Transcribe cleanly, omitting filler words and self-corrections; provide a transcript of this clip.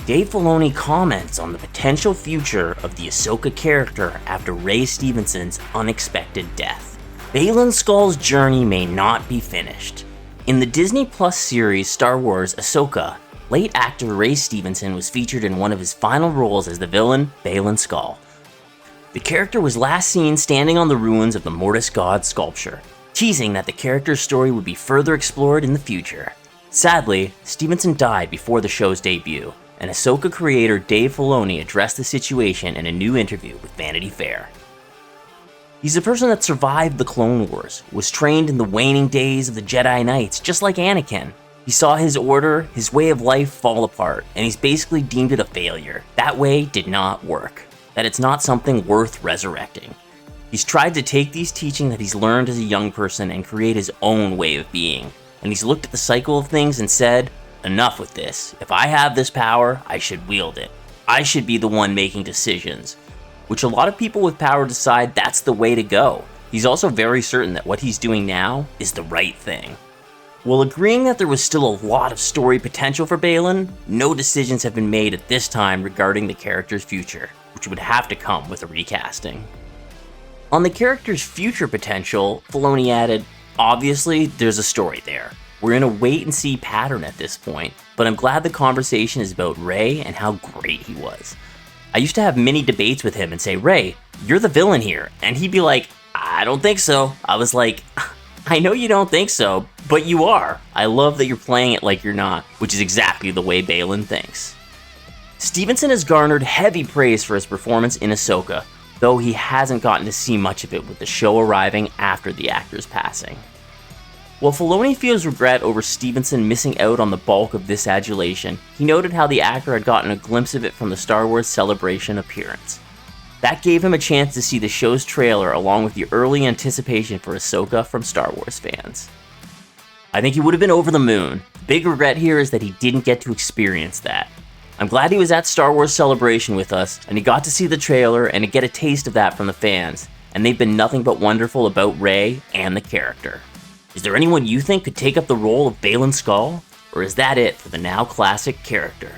Dave Filoni comments on the potential future of the Ahsoka character after Ray Stevenson's unexpected death. Baylan Skoll's journey may not be finished. In the Disney Plus series Star Wars Ahsoka, late actor Ray Stevenson was featured in one of his final roles as the villain, Baylan Skoll. The character was last seen standing on the ruins of the Mortis God sculpture, teasing that the character's story would be further explored in the future. Sadly, Stevenson died before the show's debut, and Ahsoka creator Dave Filoni addressed the situation in a new interview with Vanity Fair. He's a person that survived the Clone Wars, was trained in the waning days of the Jedi Knights, just like Anakin. He saw his order, his way of life fall apart, and he's basically deemed it a failure. That way did not work. That it's not something worth resurrecting. He's tried to take these teachings that he's learned as a young person and create his own way of being. And he's looked at the cycle of things and said, enough with this. If I have this power, I should wield it. I should be the one making decisions. Which a lot of people with power decide that's the way to go. He's also very certain that what he's doing now is the right thing. While agreeing that there was still a lot of story potential for Baylan, no decisions have been made at this time regarding the character's future, which would have to come with a recasting. On the character's future potential, Filoni added, obviously there's a story there. We're in a wait-and-see pattern at this point, but I'm glad the conversation is about Ray and how great he was. I used to have many debates with him and say, Ray, you're the villain here, and he'd be like, I don't think so. I was like, I know you don't think so, but you are. I love that you're playing it like you're not, which is exactly the way Baylan thinks. Stevenson has garnered heavy praise for his performance in Ahsoka, though he hasn't gotten to see much of it with the show arriving after the actor's passing. While Filoni feels regret over Stevenson missing out on the bulk of this adulation, he noted how the actor had gotten a glimpse of it from the Star Wars Celebration appearance. That gave him a chance to see the show's trailer along with the early anticipation for Ahsoka from Star Wars fans. I think he would have been over the moon. The big regret here is that he didn't get to experience that. I'm glad he was at Star Wars Celebration with us, and he got to see the trailer and to get a taste of that from the fans, and they've been nothing but wonderful about Ray and the character. Is there anyone you think could take up the role of Baylan Skoll, or is that it for the now classic character?